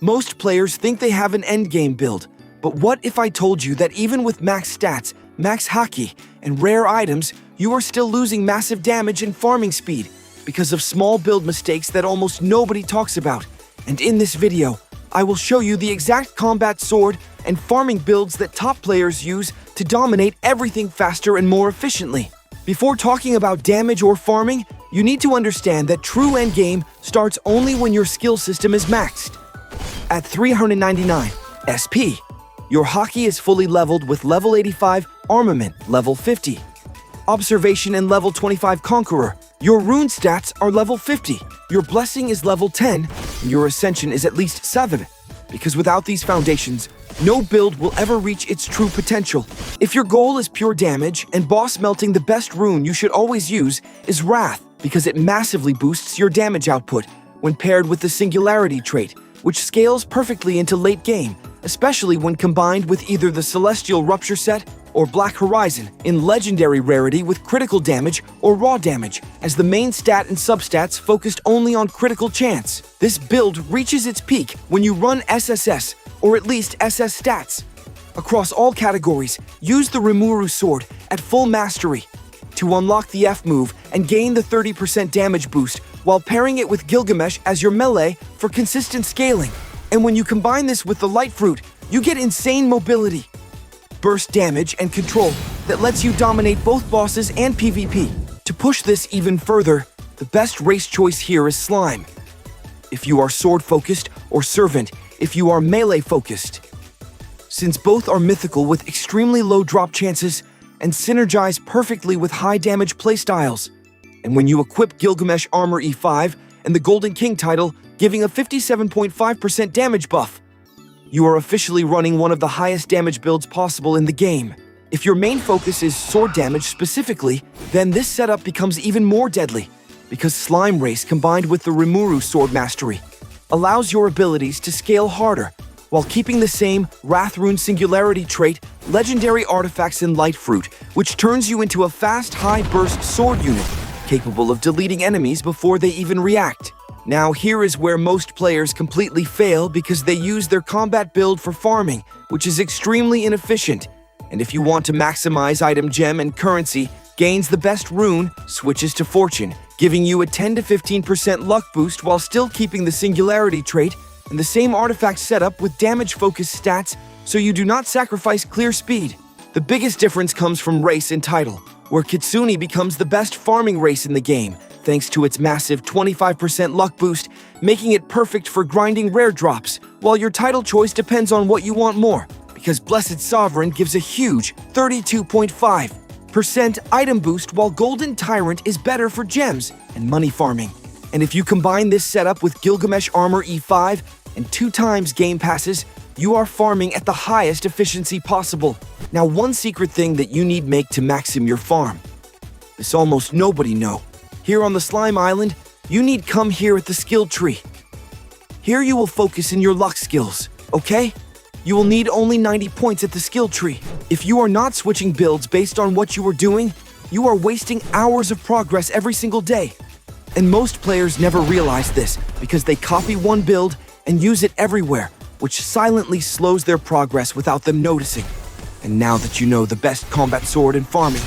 Most players think they have an endgame build, but what if I told you that even with max stats, max haki, and rare items, you are still losing massive damage and farming speed because of small build mistakes that almost nobody talks about. And in this video, I will show you the exact combat sword and farming builds that top players use to dominate everything faster and more efficiently. Before talking about damage or farming, you need to understand that true endgame starts only when your skill system is maxed. At 399 SP, your haki is fully leveled with level 85 armament, level 50. Observation and level 25 conqueror. Your rune stats are level 50. Your blessing is level 10, and your ascension is at least 7. Because without these foundations, no build will ever reach its true potential. If your goal is pure damage and boss melting, the best rune you should always use is Wrath, because it massively boosts your damage output when paired with the Singularity trait, which scales perfectly into late game, especially when combined with either the Celestial Rupture set or Black Horizon in legendary rarity with critical damage or raw damage, as the main stat and substats focused only on critical chance. This build reaches its peak when you run SSS, or at least SS stats. Across all categories, use the Rimuru sword at full mastery to unlock the F move and gain the 30% damage boost while pairing it with Gilgamesh as your melee for consistent scaling. And when you combine this with the Light Fruit, you get insane mobility, burst damage, and control that lets you dominate both bosses and PvP. To push this even further, the best race choice here is Slime, if you are sword-focused, or Servant, if you are melee-focused. Since both are mythical with extremely low drop chances and synergize perfectly with high damage playstyles. And when you equip Gilgamesh Armor E5 and the Golden King title, giving a 57.5% damage buff, you are officially running one of the highest damage builds possible in the game. If your main focus is sword damage specifically, then this setup becomes even more deadly, because Slime Race combined with the Rimuru sword mastery allows your abilities to scale harder, while keeping the same Wrath Rune Singularity trait, legendary artifacts, and Light Fruit, which turns you into a fast, high-burst sword unit, capable of deleting enemies before they even react. Now here is where most players completely fail because they use their combat build for farming, which is extremely inefficient. And if you want to maximize item gem and currency, gains the best rune, switches to Fortune, giving you a 10 to 15% luck boost while still keeping the Singularity trait and the same artifact setup with damage-focused stats, so you do not sacrifice clear speed. The biggest difference comes from race and title, where Kitsune becomes the best farming race in the game, thanks to its massive 25% luck boost, making it perfect for grinding rare drops, while your title choice depends on what you want more, because Blessed Sovereign gives a huge 32.5% item boost, while Golden Tyrant is better for gems and money farming. And if you combine this setup with Gilgamesh Armor E5 and 2 times game passes, you are farming at the highest efficiency possible. Now, one secret thing that you need make to maxim your farm. This almost nobody know. Here on the Slime Island, you need come here at the skill tree. Here you will focus in your luck skills, okay? You will need only 90 points at the skill tree. If you are not switching builds based on what you are doing, you are wasting hours of progress every single day. And most players never realize this because they copy one build and use it everywhere, which silently slows their progress without them noticing. And now that you know the best combat sword and farming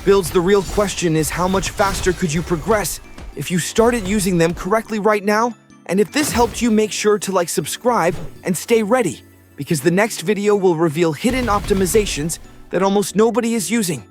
builds, the real question is how much faster could you progress if you started using them correctly right now? And if this helped you, make sure to subscribe and stay ready, because the next video will reveal hidden optimizations that almost nobody is using.